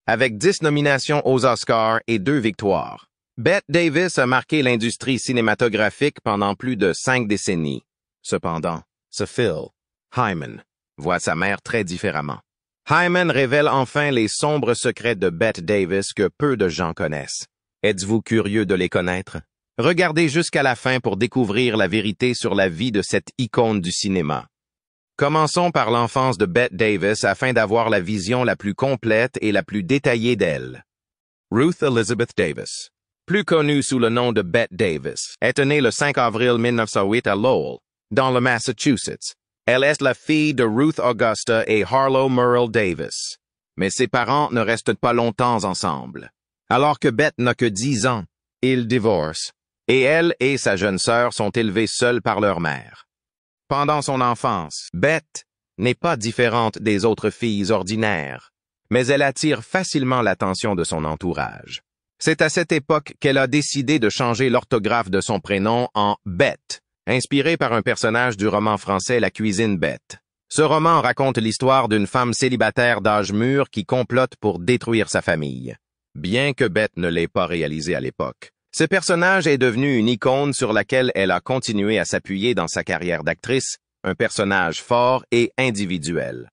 avec 10 nominations aux Oscars et 2 victoires. Bette Davis a marqué l'industrie cinématographique pendant plus de 5 décennies. Cependant, ce Phil, Hyman, voit sa mère très différemment. Hyman révèle enfin les sombres secrets de Bette Davis que peu de gens connaissent. Êtes-vous curieux de les connaître? Regardez jusqu'à la fin pour découvrir la vérité sur la vie de cette icône du cinéma. Commençons par l'enfance de Bette Davis afin d'avoir la vision la plus complète et la plus détaillée d'elle. Ruth Elizabeth Davis, plus connue sous le nom de Bette Davis, est née le 5 avril 1908 à Lowell, dans le Massachusetts. Elle est la fille de Ruth Augusta et Harlow Merle Davis. Mais ses parents ne restent pas longtemps ensemble. Alors que Bette n'a que 10 ans, ils divorcent, et elle et sa jeune sœur sont élevées seules par leur mère. Pendant son enfance, Bette n'est pas différente des autres filles ordinaires, mais elle attire facilement l'attention de son entourage. C'est à cette époque qu'elle a décidé de changer l'orthographe de son prénom en Bette, inspiré par un personnage du roman français La cuisine bête. Ce roman raconte l'histoire d'une femme célibataire d'âge mûr qui complote pour détruire sa famille. Bien que Bette ne l'ait pas réalisé à l'époque, ce personnage est devenu une icône sur laquelle elle a continué à s'appuyer dans sa carrière d'actrice, un personnage fort et individuel.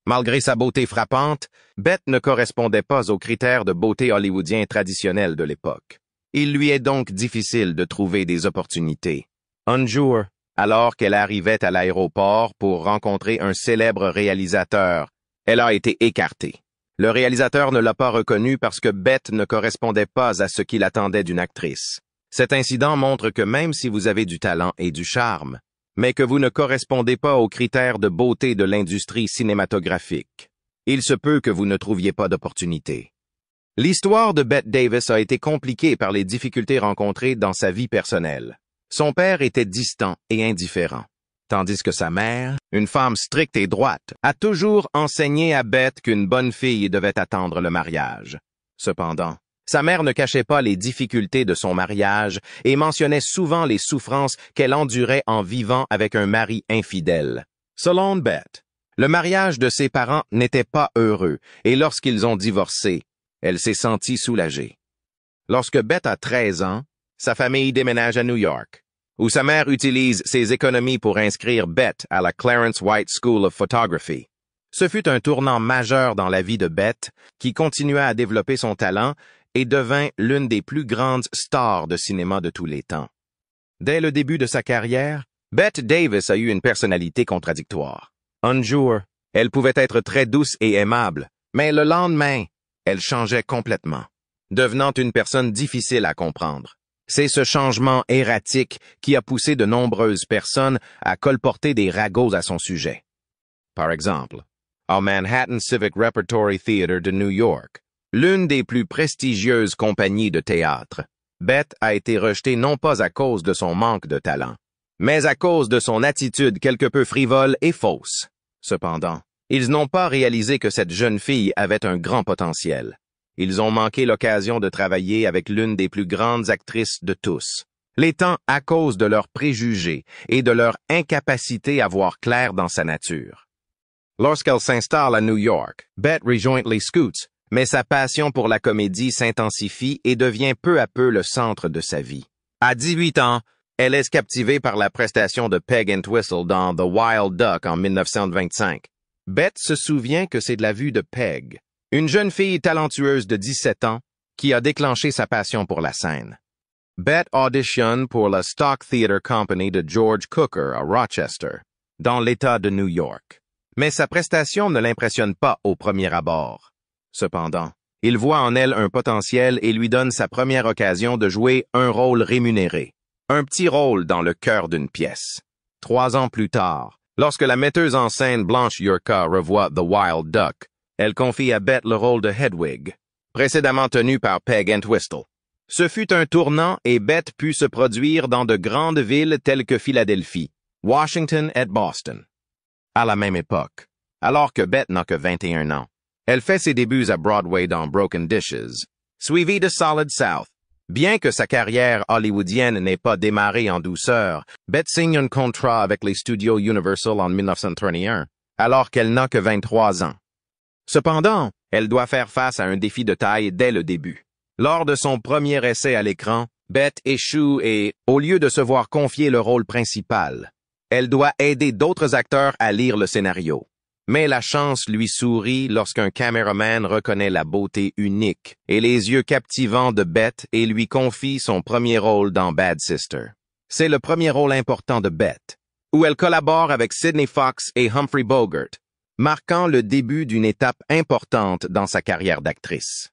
Malgré sa beauté frappante, Bette ne correspondait pas aux critères de beauté hollywoodiens traditionnels de l'époque. Il lui est donc difficile de trouver des opportunités. Un jour, alors qu'elle arrivait à l'aéroport pour rencontrer un célèbre réalisateur, elle a été écartée. Le réalisateur ne l'a pas reconnue parce que Bette ne correspondait pas à ce qu'il attendait d'une actrice. Cet incident montre que même si vous avez du talent et du charme, mais que vous ne correspondez pas aux critères de beauté de l'industrie cinématographique, il se peut que vous ne trouviez pas d'opportunité. L'histoire de Bette Davis a été compliquée par les difficultés rencontrées dans sa vie personnelle. Son père était distant et indifférent, tandis que sa mère, une femme stricte et droite, a toujours enseigné à Bette qu'une bonne fille devait attendre le mariage. Cependant, sa mère ne cachait pas les difficultés de son mariage et mentionnait souvent les souffrances qu'elle endurait en vivant avec un mari infidèle. Selon Bette, le mariage de ses parents n'était pas heureux et lorsqu'ils ont divorcé, elle s'est sentie soulagée. Lorsque Bette a 13 ans, sa famille déménage à New York, où sa mère utilise ses économies pour inscrire Bette à la Clarence White School of Photography. Ce fut un tournant majeur dans la vie de Bette, qui continua à développer son talent et devint l'une des plus grandes stars de cinéma de tous les temps. Dès le début de sa carrière, Bette Davis a eu une personnalité contradictoire. Un jour, elle pouvait être très douce et aimable, mais le lendemain, elle changeait complètement, devenant une personne difficile à comprendre. C'est ce changement erratique qui a poussé de nombreuses personnes à colporter des ragots à son sujet. Par exemple, au Manhattan Civic Repertory Theatre de New York, l'une des plus prestigieuses compagnies de théâtre, Bette a été rejetée non pas à cause de son manque de talent, mais à cause de son attitude quelque peu frivole et fausse. Cependant, ils n'ont pas réalisé que cette jeune fille avait un grand potentiel. Ils ont manqué l'occasion de travailler avec l'une des plus grandes actrices de tous, l'étant à cause de leurs préjugés et de leur incapacité à voir clair dans sa nature. Lorsqu'elle s'installe à New York, Bette rejoint les Scoots, mais sa passion pour la comédie s'intensifie et devient peu à peu le centre de sa vie. À 18 ans, elle est captivée par la prestation de Peg Entwistle dans The Wild Duck en 1925. Bette se souvient que c'est de la vue de Peg, une jeune fille talentueuse de 17 ans, qui a déclenché sa passion pour la scène. Bette auditionne pour la Stock Theatre Company de George Cukor à Rochester, dans l'État de New York. Mais sa prestation ne l'impressionne pas au premier abord. Cependant, il voit en elle un potentiel et lui donne sa première occasion de jouer un rôle rémunéré, un petit rôle dans le cœur d'une pièce. 3 ans plus tard, lorsque la metteuse en scène Blanche Yurka revoit The Wild Duck, elle confie à Bette le rôle de Hedwig, précédemment tenu par Peg Entwistle. Ce fut un tournant et Bette put se produire dans de grandes villes telles que Philadelphie, Washington et Boston. À la même époque, alors que Bette n'a que 21 ans, elle fait ses débuts à Broadway dans Broken Dishes, suivi de Solid South. Bien que sa carrière hollywoodienne n'ait pas démarré en douceur, Bette signe un contrat avec les studios Universal en 1931, alors qu'elle n'a que 23 ans. Cependant, Elle doit faire face à un défi de taille dès le début. Lors de son premier essai à l'écran, Bette échoue et, au lieu de se voir confier le rôle principal, elle doit aider d'autres acteurs à lire le scénario. Mais la chance lui sourit lorsqu'un caméraman reconnaît la beauté unique et les yeux captivants de Bette et lui confie son premier rôle dans Bad Sister. C'est le premier rôle important de Bette, où elle collabore avec Sidney Fox et Humphrey Bogart, marquant le début d'une étape importante dans sa carrière d'actrice.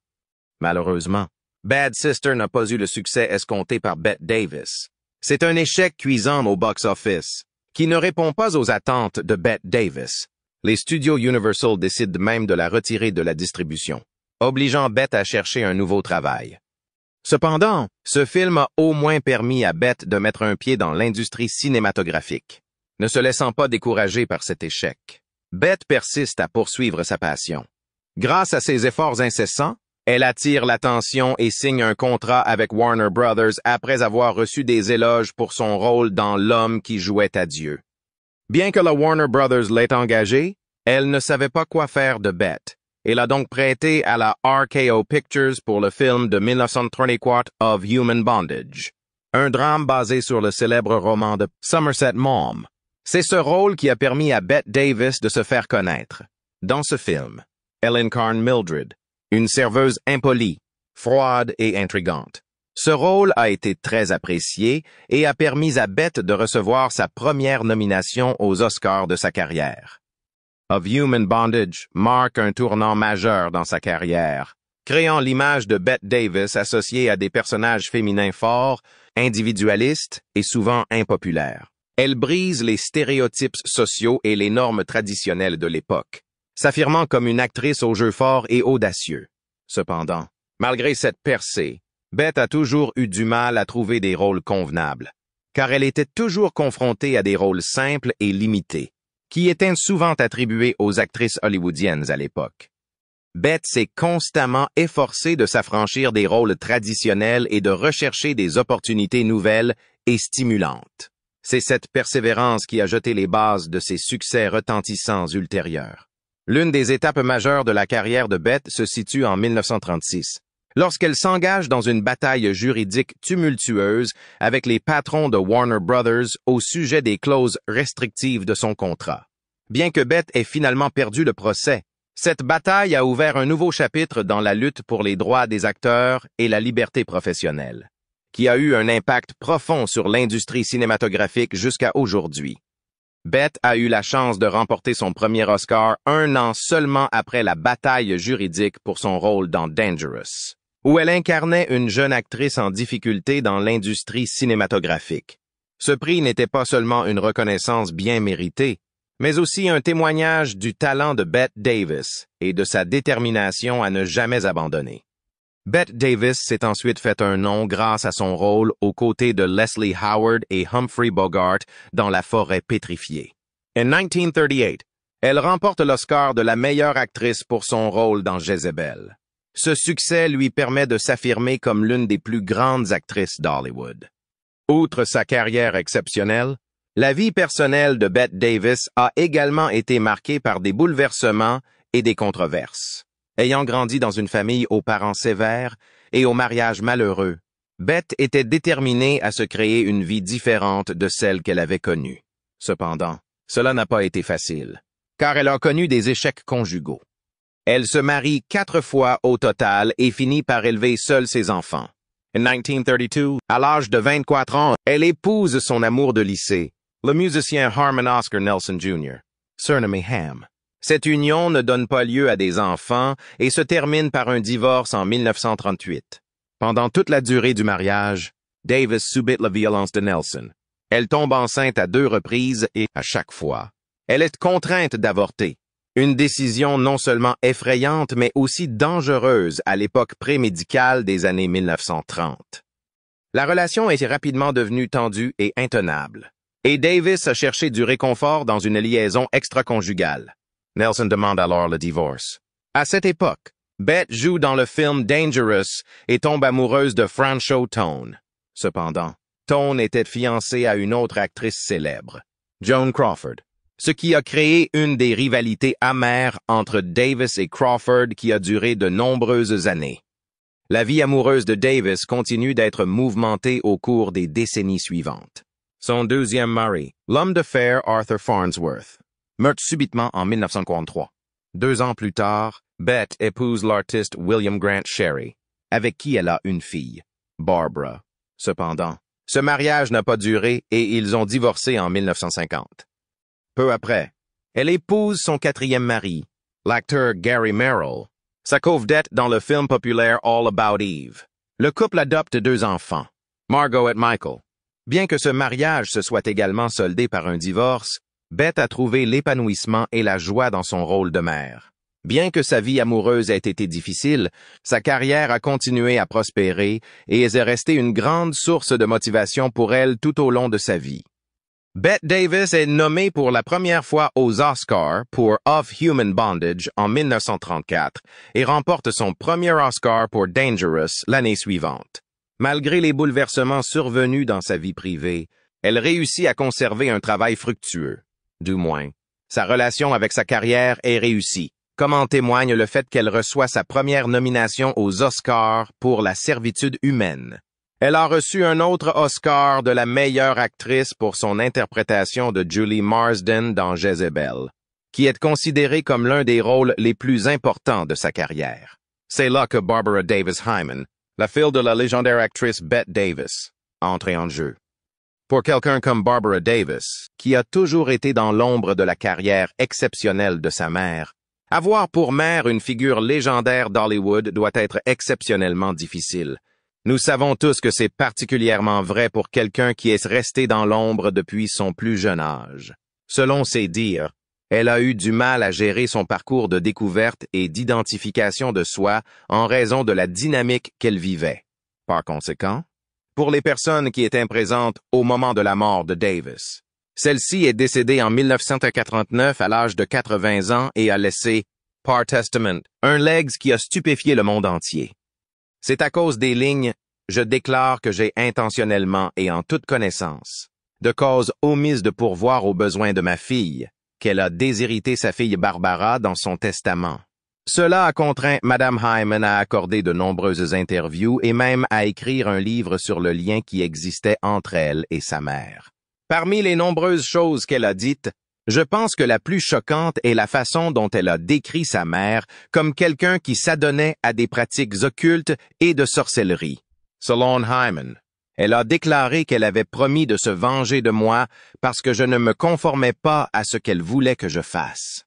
Malheureusement, Bad Sister n'a pas eu le succès escompté par Bette Davis. C'est un échec cuisant au box-office, qui ne répond pas aux attentes de Bette Davis. Les studios Universal décident même de la retirer de la distribution, obligeant Bette à chercher un nouveau travail. Cependant, ce film a au moins permis à Bette de mettre un pied dans l'industrie cinématographique. Ne se laissant pas décourager par cet échec, Bette persiste à poursuivre sa passion. Grâce à ses efforts incessants, elle attire l'attention et signe un contrat avec Warner Brothers après avoir reçu des éloges pour son rôle dans L'homme qui jouait à Dieu. Bien que la Warner Brothers l'ait engagée, elle ne savait pas quoi faire de Bette et l'a donc prêtée à la RKO Pictures pour le film de 1934 of Human Bondage, un drame basé sur le célèbre roman de Somerset Maugham. C'est ce rôle qui a permis à Bette Davis de se faire connaître. Dans ce film, elle incarne Mildred, une serveuse impolie, froide et intrigante. Ce rôle a été très apprécié et a permis à Bette de recevoir sa première nomination aux Oscars de sa carrière. Of Human Bondage marque un tournant majeur dans sa carrière, créant l'image de Bette Davis associée à des personnages féminins forts, individualistes et souvent impopulaires. Elle brise les stéréotypes sociaux et les normes traditionnelles de l'époque, s'affirmant comme une actrice au jeu fort et audacieux. Cependant, malgré cette percée, Bette a toujours eu du mal à trouver des rôles convenables, car elle était toujours confrontée à des rôles simples et limités, qui étaient souvent attribués aux actrices hollywoodiennes à l'époque. Bette s'est constamment efforcée de s'affranchir des rôles traditionnels et de rechercher des opportunités nouvelles et stimulantes. C'est cette persévérance qui a jeté les bases de ses succès retentissants ultérieurs. L'une des étapes majeures de la carrière de Bette se situe en 1936, lorsqu'elle s'engage dans une bataille juridique tumultueuse avec les patrons de Warner Brothers au sujet des clauses restrictives de son contrat. Bien que Bette ait finalement perdu le procès, cette bataille a ouvert un nouveau chapitre dans la lutte pour les droits des acteurs et la liberté professionnelle, qui a eu un impact profond sur l'industrie cinématographique jusqu'à aujourd'hui. Bette a eu la chance de remporter son premier Oscar 1 an seulement après la bataille juridique pour son rôle dans Dangerous, où elle incarnait une jeune actrice en difficulté dans l'industrie cinématographique. Ce prix n'était pas seulement une reconnaissance bien méritée, mais aussi un témoignage du talent de Bette Davis et de sa détermination à ne jamais abandonner. Bette Davis s'est ensuite fait un nom grâce à son rôle aux côtés de Leslie Howard et Humphrey Bogart dans La forêt pétrifiée. En 1938, elle remporte l'Oscar de la meilleure actrice pour son rôle dans Jezebel. Ce succès lui permet de s'affirmer comme l'une des plus grandes actrices d'Hollywood. Outre sa carrière exceptionnelle, la vie personnelle de Bette Davis a également été marquée par des bouleversements et des controverses. Ayant grandi dans une famille aux parents sévères et au mariage malheureux, Bette était déterminée à se créer une vie différente de celle qu'elle avait connue. Cependant, cela n'a pas été facile, car elle a connu des échecs conjugaux. Elle se marie 4 fois au total et finit par élever seule ses enfants. En 1932, à l'âge de 24 ans, elle épouse son amour de lycée, le musicien Harmon Oscar Nelson Jr., surnommé Ham. Cette union ne donne pas lieu à des enfants et se termine par un divorce en 1938. Pendant toute la durée du mariage, Davis subit la violence de Nelson. Elle tombe enceinte à 2 reprises et, à chaque fois, elle est contrainte d'avorter. Une décision non seulement effrayante mais aussi dangereuse à l'époque prémédicale des années 1930. La relation est rapidement devenue tendue et intenable, et Davis a cherché du réconfort dans une liaison extraconjugale. Nelson demande alors le divorce. À cette époque, Bette joue dans le film Dangerous et tombe amoureuse de Franchot Tone. Cependant, Tone était fiancée à une autre actrice célèbre, Joan Crawford. ce qui a créé une des rivalités amères entre Davis et Crawford qui a duré de nombreuses années. La vie amoureuse de Davis continue d'être mouvementée au cours des décennies suivantes. Son deuxième mari, l'homme de fer Arthur Farnsworth, meurt subitement en 1943. 2 ans plus tard, Bette épouse l'artiste William Grant Sherry, avec qui elle a une fille, Barbara. Cependant, ce mariage n'a pas duré et ils ont divorcé en 1950. Peu après, elle épouse son 4e mari, l'acteur Gary Merrill, sa co-vedette dans le film populaire All About Eve. Le couple adopte 2 enfants, Margot et Michael. Bien que ce mariage se soit également soldé par un divorce, Bette a trouvé l'épanouissement et la joie dans son rôle de mère. Bien que sa vie amoureuse ait été difficile, sa carrière a continué à prospérer et est restée une grande source de motivation pour elle tout au long de sa vie. Bette Davis est nommée pour la première fois aux Oscars pour Of Human Bondage en 1934 et remporte son premier Oscar pour Dangerous l'année suivante. Malgré les bouleversements survenus dans sa vie privée, elle réussit à conserver un travail fructueux. Du moins, sa relation avec sa carrière est réussie, comme en témoigne le fait qu'elle reçoit sa première nomination aux Oscars pour La servitude humaine. Elle a reçu un autre Oscar de la meilleure actrice pour son interprétation de Julie Marsden dans Jezebel, qui est considéré comme l'un des rôles les plus importants de sa carrière. C'est là que Barbara Davis Hyman, la fille de la légendaire actrice Bette Davis, a entré en jeu. Pour quelqu'un comme Barbara Davis, qui a toujours été dans l'ombre de la carrière exceptionnelle de sa mère, avoir pour mère une figure légendaire d'Hollywood doit être exceptionnellement difficile. Nous savons tous que c'est particulièrement vrai pour quelqu'un qui est resté dans l'ombre depuis son plus jeune âge. Selon ses dires, elle a eu du mal à gérer son parcours de découverte et d'identification de soi en raison de la dynamique qu'elle vivait. Par conséquent, pour les personnes qui étaient présentes au moment de la mort de Davis, celle-ci est décédée en 1949 à l'âge de 80 ans et a laissé, par testament, un legs qui a stupéfié le monde entier. C'est à cause des lignes « Je déclare que j'ai intentionnellement et en toute connaissance, de cause omise de pourvoir aux besoins de ma fille, qu'elle a déshérité sa fille Barbara dans son testament. » Cela a contraint Mme Hyman à accorder de nombreuses interviews et même à écrire un livre sur le lien qui existait entre elle et sa mère. Parmi les nombreuses choses qu'elle a dites, je pense que la plus choquante est la façon dont elle a décrit sa mère comme quelqu'un qui s'adonnait à des pratiques occultes et de sorcellerie. Selon Hyman, elle a déclaré qu'elle avait promis de se venger de moi parce que je ne me conformais pas à ce qu'elle voulait que je fasse.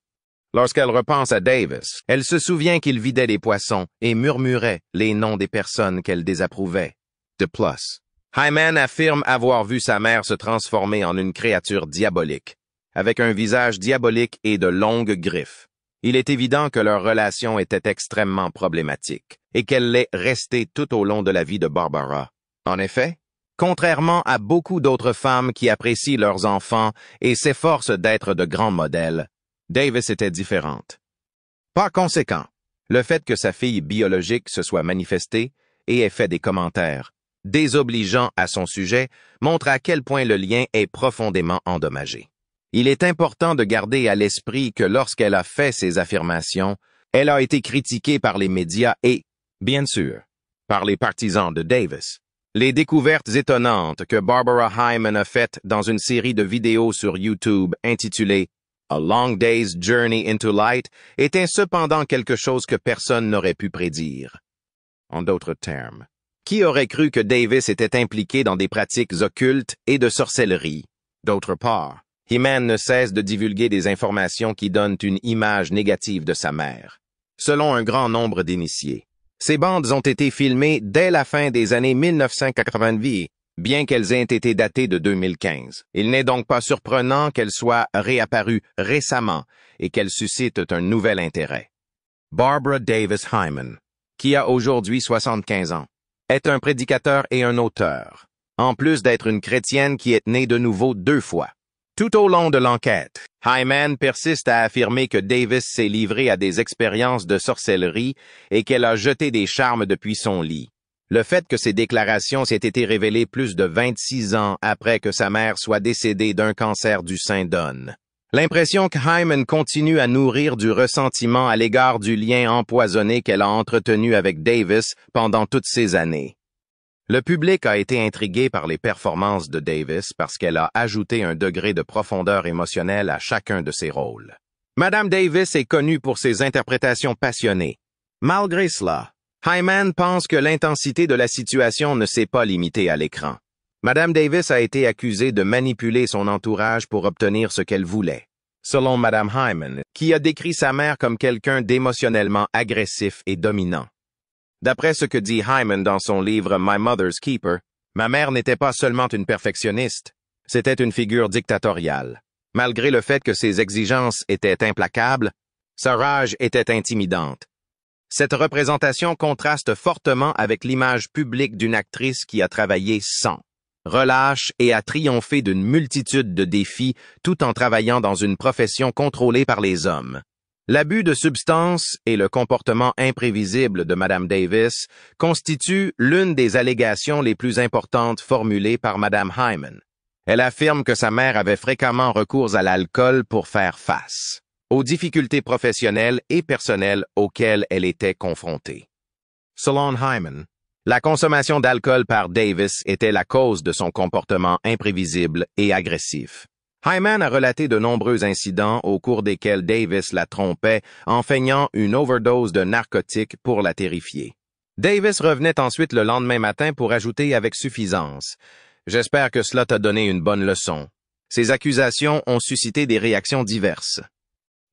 Lorsqu'elle repense à Davis, elle se souvient qu'il vidait des poissons et murmurait les noms des personnes qu'elle désapprouvait. De plus, Hyman affirme avoir vu sa mère se transformer en une créature diabolique, avec un visage diabolique et de longues griffes. Il est évident que leur relation était extrêmement problématique et qu'elle l'est restée tout au long de la vie de Barbara. En effet, contrairement à beaucoup d'autres femmes qui apprécient leurs enfants et s'efforcent d'être de grands modèles, Davis était différente. Par conséquent, le fait que sa fille biologique se soit manifestée et ait fait des commentaires désobligeants à son sujet montre à quel point le lien est profondément endommagé. Il est important de garder à l'esprit que lorsqu'elle a fait ces affirmations, elle a été critiquée par les médias et, bien sûr, par les partisans de Davis. Les découvertes étonnantes que Barbara Hyman a faites dans une série de vidéos sur YouTube intitulée A Long Day's Journey into Light étaient cependant quelque chose que personne n'aurait pu prédire. En d'autres termes, qui aurait cru que Davis était impliqué dans des pratiques occultes et de sorcellerie? D'autre part, Hyman ne cesse de divulguer des informations qui donnent une image négative de sa mère. Selon un grand nombre d'initiés, ces bandes ont été filmées dès la fin des années 1990, bien qu'elles aient été datées de 2015. Il n'est donc pas surprenant qu'elles soient réapparues récemment et qu'elles suscitent un nouvel intérêt. Barbara Davis Hyman, qui a aujourd'hui 75 ans, est un prédicateur et un auteur, en plus d'être une chrétienne qui est née de nouveau 2 fois. Tout au long de l'enquête, Hyman persiste à affirmer que Davis s'est livré à des expériences de sorcellerie et qu'elle a jeté des charmes depuis son lit. Le fait que ces déclarations aient été révélées plus de 26 ans après que sa mère soit décédée d'un cancer du sein donne L'impression que Hyman continue à nourrir du ressentiment à l'égard du lien empoisonné qu'elle a entretenu avec Davis pendant toutes ces années. Le public a été intrigué par les performances de Davis parce qu'elle a ajouté un degré de profondeur émotionnelle à chacun de ses rôles. Madame Davis est connue pour ses interprétations passionnées. Malgré cela, Hyman pense que l'intensité de la situation ne s'est pas limitée à l'écran. Madame Davis a été accusée de manipuler son entourage pour obtenir ce qu'elle voulait. Selon Madame Hyman, qui a décrit sa mère comme quelqu'un d'émotionnellement agressif et dominant. D'après ce que dit Hyman dans son livre My Mother's Keeper, ma mère n'était pas seulement une perfectionniste, c'était une figure dictatoriale. Malgré le fait que ses exigences étaient implacables, sa rage était intimidante. Cette représentation contraste fortement avec l'image publique d'une actrice qui a travaillé sans relâche et a triomphé d'une multitude de défis tout en travaillant dans une profession contrôlée par les hommes. L'abus de substances et le comportement imprévisible de Madame Davis constituent l'une des allégations les plus importantes formulées par Madame Hyman. Elle affirme que sa mère avait fréquemment recours à l'alcool pour faire face aux difficultés professionnelles et personnelles auxquelles elle était confrontée. Selon Hyman, la consommation d'alcool par Davis était la cause de son comportement imprévisible et agressif. Hyman a relaté de nombreux incidents au cours desquels Davis la trompait en feignant une overdose de narcotiques pour la terrifier. Davis revenait ensuite le lendemain matin pour ajouter avec suffisance « J'espère que cela t'a donné une bonne leçon ». Ces accusations ont suscité des réactions diverses.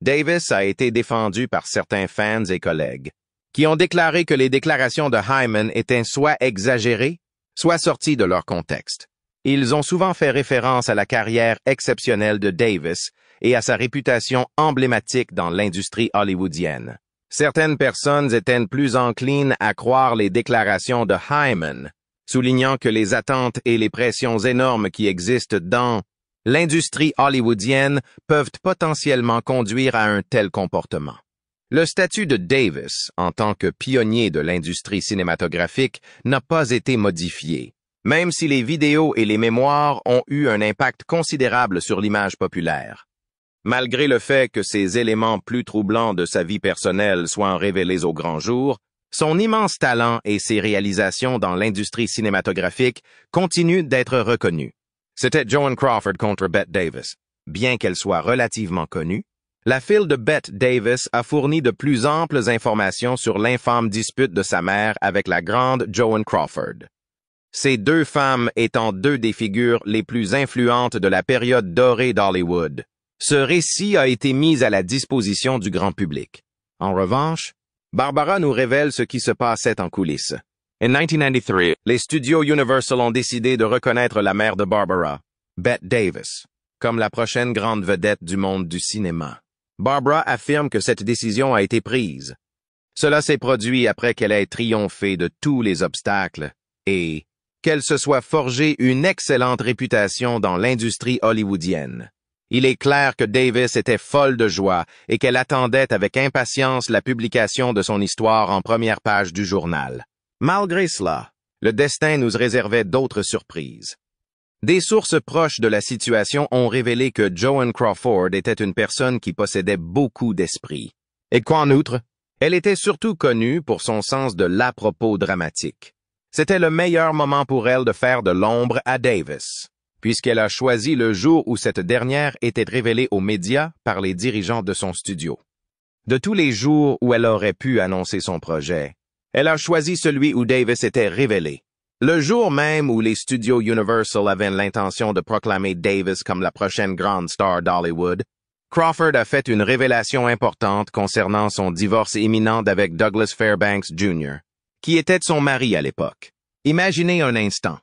Davis a été défendu par certains fans et collègues, qui ont déclaré que les déclarations de Hyman étaient soit exagérées, soit sorties de leur contexte. Ils ont souvent fait référence à la carrière exceptionnelle de Davis et à sa réputation emblématique dans l'industrie hollywoodienne. Certaines personnes étaient plus enclines à croire les déclarations de Hyman, soulignant que les attentes et les pressions énormes qui existent dans l'industrie hollywoodienne peuvent potentiellement conduire à un tel comportement. Le statut de Davis, en tant que pionnier de l'industrie cinématographique, n'a pas été modifié, même si les vidéos et les mémoires ont eu un impact considérable sur l'image populaire. Malgré le fait que ces éléments plus troublants de sa vie personnelle soient révélés au grand jour, son immense talent et ses réalisations dans l'industrie cinématographique continuent d'être reconnus. C'était Joan Crawford contre Bette Davis. Bien qu'elle soit relativement connue, la fille de Bette Davis a fourni de plus amples informations sur l'infâme dispute de sa mère avec la grande Joan Crawford. Ces deux femmes étant deux des figures les plus influentes de la période dorée d'Hollywood. Ce récit a été mis à la disposition du grand public. En revanche, Barbara nous révèle ce qui se passait en coulisses. En 1993, les studios Universal ont décidé de reconnaître la mère de Barbara, Bette Davis, comme la prochaine grande vedette du monde du cinéma. Barbara affirme que cette décision a été prise. Cela s'est produit après qu'elle ait triomphé de tous les obstacles et qu'elle se soit forgée une excellente réputation dans l'industrie hollywoodienne. Il est clair que Davis était folle de joie et qu'elle attendait avec impatience la publication de son histoire en première page du journal. Malgré cela, le destin nous réservait d'autres surprises. Des sources proches de la situation ont révélé que Joan Crawford était une personne qui possédait beaucoup d'esprit. Et qu'en outre, elle était surtout connue pour son sens de l'à-propos dramatique. C'était le meilleur moment pour elle de faire de l'ombre à Davis, puisqu'elle a choisi le jour où cette dernière était révélée aux médias par les dirigeants de son studio. De tous les jours où elle aurait pu annoncer son projet, elle a choisi celui où Davis était révélé. Le jour même où les studios Universal avaient l'intention de proclamer Davis comme la prochaine grande star d'Hollywood, Crawford a fait une révélation importante concernant son divorce imminent avec Douglas Fairbanks Jr., qui était son mari à l'époque. Imaginez un instant.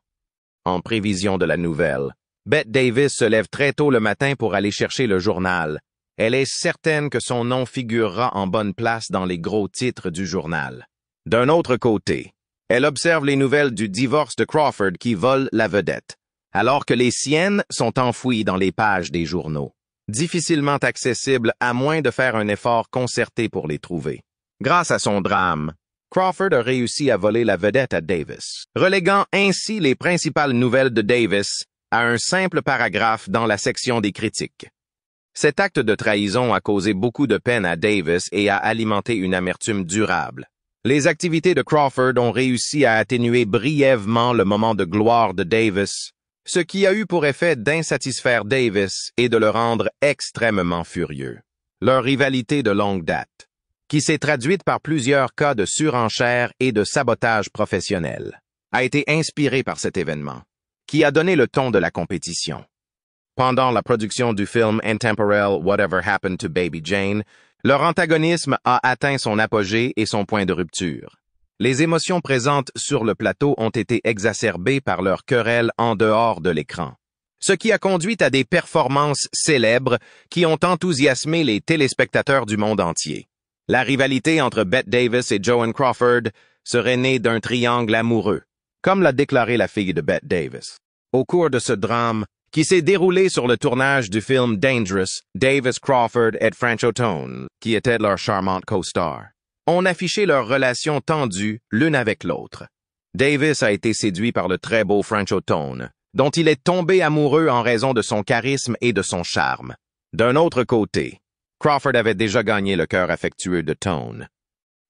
En prévision de la nouvelle, Bette Davis se lève très tôt le matin pour aller chercher le journal. Elle est certaine que son nom figurera en bonne place dans les gros titres du journal. D'un autre côté, elle observe les nouvelles du divorce de Crawford qui vole la vedette, alors que les siennes sont enfouies dans les pages des journaux, difficilement accessibles à moins de faire un effort concerté pour les trouver. Grâce à son drame, Crawford a réussi à voler la vedette à Davis, reléguant ainsi les principales nouvelles de Davis à un simple paragraphe dans la section des critiques. Cet acte de trahison a causé beaucoup de peine à Davis et a alimenté une amertume durable. Les activités de Crawford ont réussi à atténuer brièvement le moment de gloire de Davis, ce qui a eu pour effet d'insatisfaire Davis et de le rendre extrêmement furieux. Leur rivalité de longue date, qui s'est traduite par plusieurs cas de surenchère et de sabotage professionnel, a été inspirée par cet événement, qui a donné le ton de la compétition. Pendant la production du film intemporel Whatever Happened to Baby Jane, leur antagonisme a atteint son apogée et son point de rupture. Les émotions présentes sur le plateau ont été exacerbées par leur querelle en dehors de l'écran, ce qui a conduit à des performances célèbres qui ont enthousiasmé les téléspectateurs du monde entier. La rivalité entre Bette Davis et Joan Crawford serait née d'un triangle amoureux, comme l'a déclaré la fille de Bette Davis. Au cours de ce drame, qui s'est déroulé sur le tournage du film Dangerous, Davis, Crawford et Francho Tone, qui étaient leurs charmantes co-stars, ont affiché leur relation tendue l'une avec l'autre. Davis a été séduit par le très beau Francho Tone, dont il est tombé amoureux en raison de son charisme et de son charme. D'un autre côté, Crawford avait déjà gagné le cœur affectueux de Tone.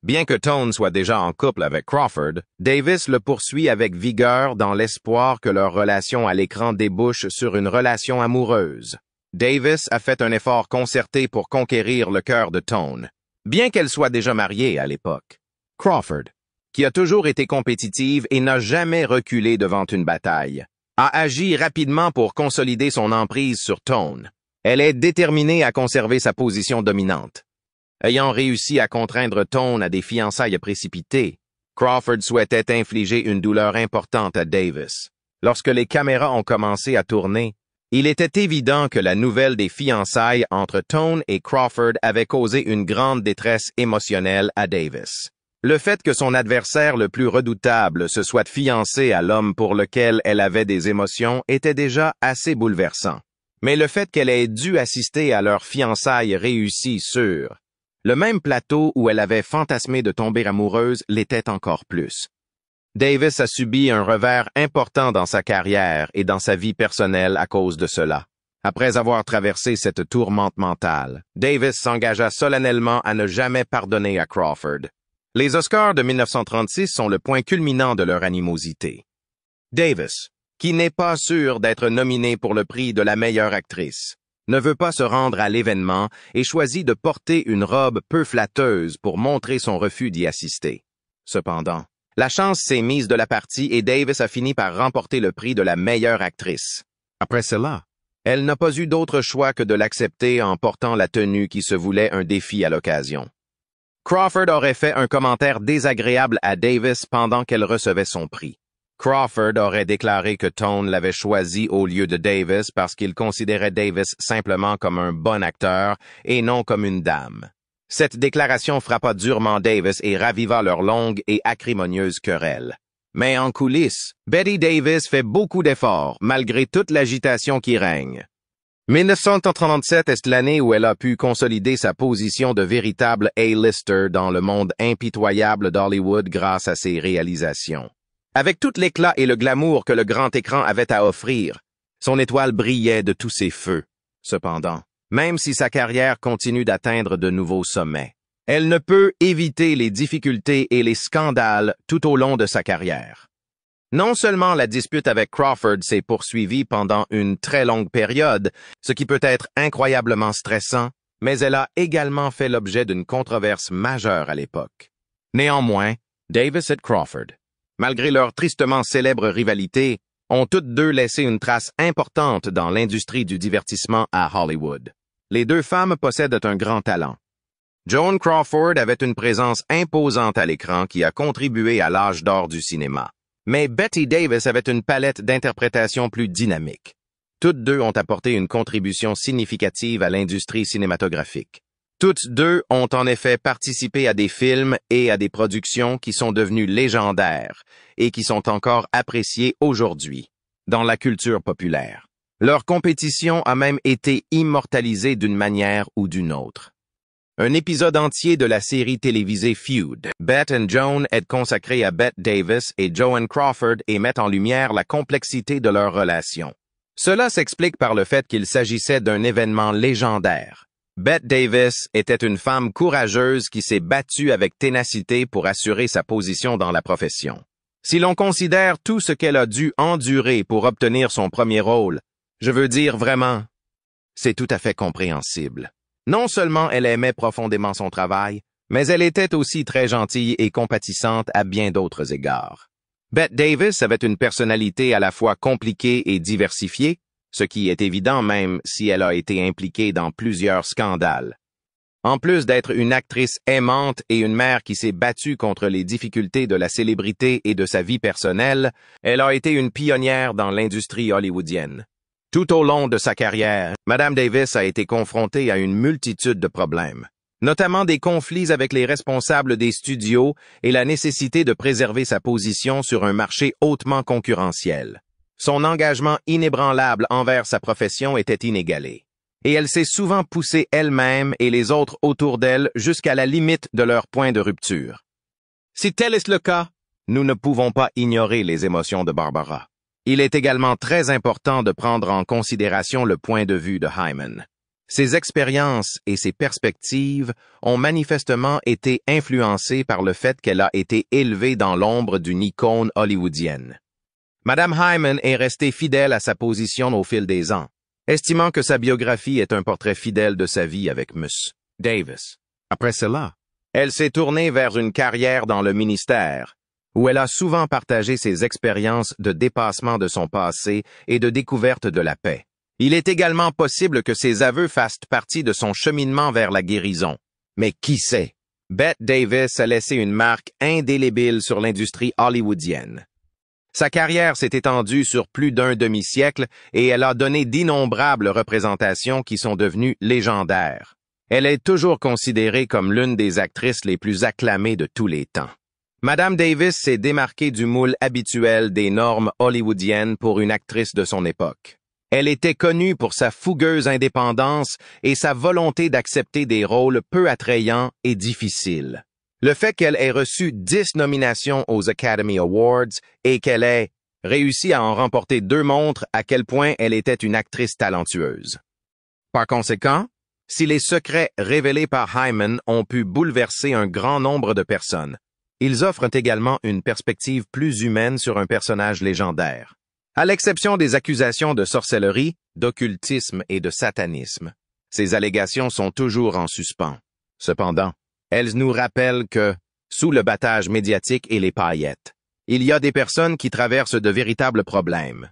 Bien que Tone soit déjà en couple avec Crawford, Davis le poursuit avec vigueur dans l'espoir que leur relation à l'écran débouche sur une relation amoureuse. Davis a fait un effort concerté pour conquérir le cœur de Tone, bien qu'elle soit déjà mariée à l'époque. Crawford, qui a toujours été compétitive et n'a jamais reculé devant une bataille, a agi rapidement pour consolider son emprise sur Tone. Elle est déterminée à conserver sa position dominante. Ayant réussi à contraindre Tone à des fiançailles précipitées, Crawford souhaitait infliger une douleur importante à Davis. Lorsque les caméras ont commencé à tourner, il était évident que la nouvelle des fiançailles entre Tone et Crawford avait causé une grande détresse émotionnelle à Davis. Le fait que son adversaire le plus redoutable se soit fiancé à l'homme pour lequel elle avait des émotions était déjà assez bouleversant. Mais le fait qu'elle ait dû assister à leur fiançailles réussies sur le même plateau où elle avait fantasmé de tomber amoureuse l'était encore plus. Davis a subi un revers important dans sa carrière et dans sa vie personnelle à cause de cela. Après avoir traversé cette tourmente mentale, Davis s'engagea solennellement à ne jamais pardonner à Crawford. Les Oscars de 1936 sont le point culminant de leur animosité. Davis, qui n'est pas sûre d'être nominée pour le prix de la meilleure actrice, ne veut pas se rendre à l'événement et choisit de porter une robe peu flatteuse pour montrer son refus d'y assister. Cependant, la chance s'est mise de la partie et Davis a fini par remporter le prix de la meilleure actrice. Après cela, elle n'a pas eu d'autre choix que de l'accepter en portant la tenue qui se voulait un défi à l'occasion. Crawford aurait fait un commentaire désagréable à Davis pendant qu'elle recevait son prix. Crawford aurait déclaré que Tone l'avait choisi au lieu de Davis parce qu'il considérait Davis simplement comme un bon acteur et non comme une dame. Cette déclaration frappa durement Davis et raviva leur longue et acrimonieuse querelle. Mais en coulisses, Bette Davis fait beaucoup d'efforts malgré toute l'agitation qui règne. 1937 est l'année où elle a pu consolider sa position de véritable A-lister dans le monde impitoyable d'Hollywood grâce à ses réalisations. Avec tout l'éclat et le glamour que le grand écran avait à offrir, son étoile brillait de tous ses feux. Cependant, même si sa carrière continue d'atteindre de nouveaux sommets, elle ne peut éviter les difficultés et les scandales tout au long de sa carrière. Non seulement la dispute avec Crawford s'est poursuivie pendant une très longue période, ce qui peut être incroyablement stressant, mais elle a également fait l'objet d'une controverse majeure à l'époque. Néanmoins, Davis et Crawford, malgré leur tristement célèbre rivalité, ont toutes deux laissé une trace importante dans l'industrie du divertissement à Hollywood. Les deux femmes possèdent un grand talent. Joan Crawford avait une présence imposante à l'écran qui a contribué à l'âge d'or du cinéma. Mais Bette Davis avait une palette d'interprétation plus dynamique. Toutes deux ont apporté une contribution significative à l'industrie cinématographique. Toutes deux ont en effet participé à des films et à des productions qui sont devenues légendaires et qui sont encore appréciées aujourd'hui dans la culture populaire. Leur compétition a même été immortalisée d'une manière ou d'une autre. Un épisode entier de la série télévisée Feud, Bette and Joan, est consacré à Bette Davis et Joan Crawford et met en lumière la complexité de leur relation. Cela s'explique par le fait qu'il s'agissait d'un événement légendaire. Bette Davis était une femme courageuse qui s'est battue avec ténacité pour assurer sa position dans la profession. Si l'on considère tout ce qu'elle a dû endurer pour obtenir son premier rôle, je veux dire vraiment, c'est tout à fait compréhensible. Non seulement elle aimait profondément son travail, mais elle était aussi très gentille et compatissante à bien d'autres égards. Bette Davis avait une personnalité à la fois compliquée et diversifiée, ce qui est évident même si elle a été impliquée dans plusieurs scandales. En plus d'être une actrice aimante et une mère qui s'est battue contre les difficultés de la célébrité et de sa vie personnelle, elle a été une pionnière dans l'industrie hollywoodienne. Tout au long de sa carrière, Madame Davis a été confrontée à une multitude de problèmes, notamment des conflits avec les responsables des studios et la nécessité de préserver sa position sur un marché hautement concurrentiel. Son engagement inébranlable envers sa profession était inégalé, et elle s'est souvent poussée elle-même et les autres autour d'elle jusqu'à la limite de leur point de rupture. Si tel est le cas, nous ne pouvons pas ignorer les émotions de Barbara. Il est également très important de prendre en considération le point de vue de Hyman. Ses expériences et ses perspectives ont manifestement été influencées par le fait qu'elle a été élevée dans l'ombre d'une icône hollywoodienne. Madame Hyman est restée fidèle à sa position au fil des ans, estimant que sa biographie est un portrait fidèle de sa vie avec Ms. Davis. Après cela, elle s'est tournée vers une carrière dans le ministère, où elle a souvent partagé ses expériences de dépassement de son passé et de découverte de la paix. Il est également possible que ses aveux fassent partie de son cheminement vers la guérison. Mais qui sait? Bette Davis a laissé une marque indélébile sur l'industrie hollywoodienne. Sa carrière s'est étendue sur plus d'un demi-siècle et elle a donné d'innombrables représentations qui sont devenues légendaires. Elle est toujours considérée comme l'une des actrices les plus acclamées de tous les temps. Madame Davis s'est démarquée du moule habituel des normes hollywoodiennes pour une actrice de son époque. Elle était connue pour sa fougueuse indépendance et sa volonté d'accepter des rôles peu attrayants et difficiles. Le fait qu'elle ait reçu 10 nominations aux Academy Awards et qu'elle ait réussi à en remporter 2 montre à quel point elle était une actrice talentueuse. Par conséquent, si les secrets révélés par Hyman ont pu bouleverser un grand nombre de personnes, ils offrent également une perspective plus humaine sur un personnage légendaire. À l'exception des accusations de sorcellerie, d'occultisme et de satanisme, ces allégations sont toujours en suspens. Cependant, elles nous rappellent que, sous le battage médiatique et les paillettes, il y a des personnes qui traversent de véritables problèmes.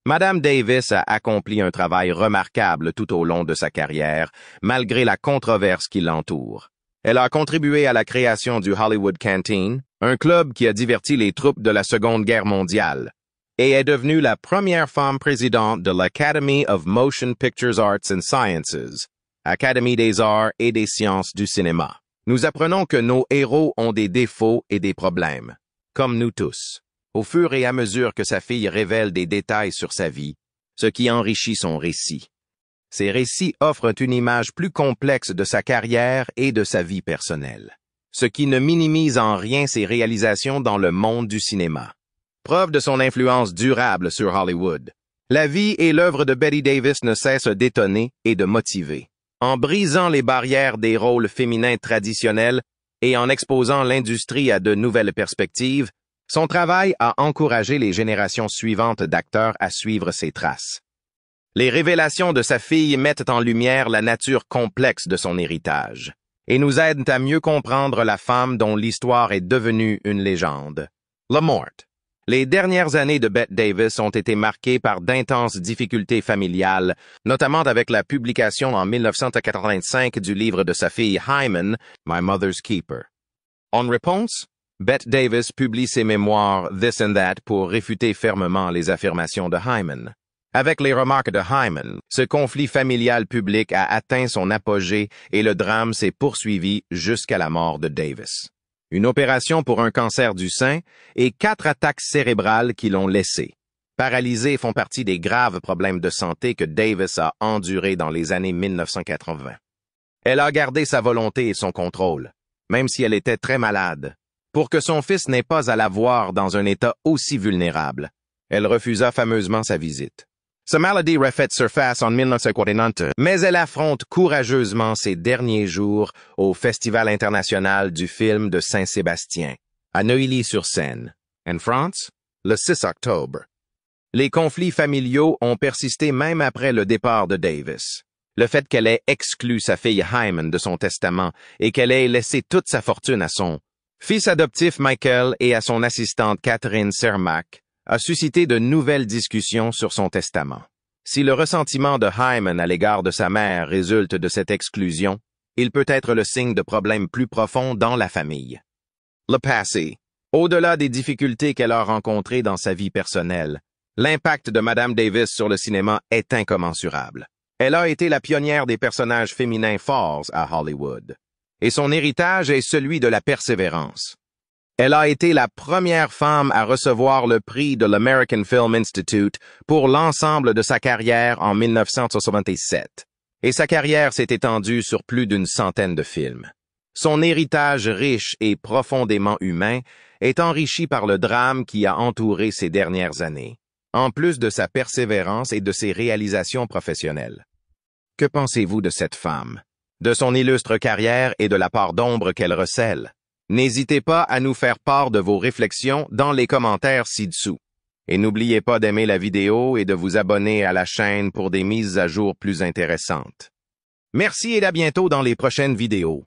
Madame Davis a accompli un travail remarquable tout au long de sa carrière, malgré la controverse qui l'entoure. Elle a contribué à la création du Hollywood Canteen, un club qui a diverti les troupes de la Seconde Guerre mondiale, et est devenue la première femme présidente de l'Academy of Motion Pictures Arts and Sciences, Académie des arts et des sciences du cinéma. Nous apprenons que nos héros ont des défauts et des problèmes, comme nous tous, au fur et à mesure que sa fille révèle des détails sur sa vie, ce qui enrichit son récit. Ces récits offrent une image plus complexe de sa carrière et de sa vie personnelle, ce qui ne minimise en rien ses réalisations dans le monde du cinéma. Preuve de son influence durable sur Hollywood, la vie et l'œuvre de Bette Davis ne cessent d'étonner et de motiver. En brisant les barrières des rôles féminins traditionnels et en exposant l'industrie à de nouvelles perspectives, son travail a encouragé les générations suivantes d'acteurs à suivre ses traces. Les révélations de sa fille mettent en lumière la nature complexe de son héritage et nous aident à mieux comprendre la femme dont l'histoire est devenue une légende. La Mort. Les dernières années de Bette Davis ont été marquées par d'intenses difficultés familiales, notamment avec la publication en 1985 du livre de sa fille Hyman, My Mother's Keeper. En réponse, Bette Davis publie ses mémoires This and That pour réfuter fermement les affirmations de Hyman. Avec les remarques de Hyman, ce conflit familial public a atteint son apogée et le drame s'est poursuivi jusqu'à la mort de Davis. Une opération pour un cancer du sein et 4 attaques cérébrales qui l'ont laissé. Paralysés font partie des graves problèmes de santé que Davis a endurés dans les années 1980. Elle a gardé sa volonté et son contrôle, même si elle était très malade, pour que son fils n'ait pas à la voir dans un état aussi vulnérable. Elle refusa fameusement sa visite. Sa maladie refait surface en 1949, mais elle affronte courageusement ses derniers jours au Festival international du film de Saint-Sébastien, à Neuilly-sur-Seine, en France, le 6 octobre. Les conflits familiaux ont persisté même après le départ de Davis. Le fait qu'elle ait exclu sa fille Hyman de son testament et qu'elle ait laissé toute sa fortune à son fils adoptif Michael et à son assistante Catherine Cermak a suscité de nouvelles discussions sur son testament. Si le ressentiment de Hyman à l'égard de sa mère résulte de cette exclusion, il peut être le signe de problèmes plus profonds dans la famille. Le passé. Au-delà des difficultés qu'elle a rencontrées dans sa vie personnelle, l'impact de Madame Davis sur le cinéma est incommensurable. Elle a été la pionnière des personnages féminins forts à Hollywood, et son héritage est celui de la persévérance. Elle a été la première femme à recevoir le prix de l'American Film Institute pour l'ensemble de sa carrière en 1977, et sa carrière s'est étendue sur plus d'une centaine de films. Son héritage riche et profondément humain est enrichi par le drame qui a entouré ces dernières années, en plus de sa persévérance et de ses réalisations professionnelles. Que pensez-vous de cette femme, de son illustre carrière et de la part d'ombre qu'elle recèle? N'hésitez pas à nous faire part de vos réflexions dans les commentaires ci-dessous. Et n'oubliez pas d'aimer la vidéo et de vous abonner à la chaîne pour des mises à jour plus intéressantes. Merci et à bientôt dans les prochaines vidéos.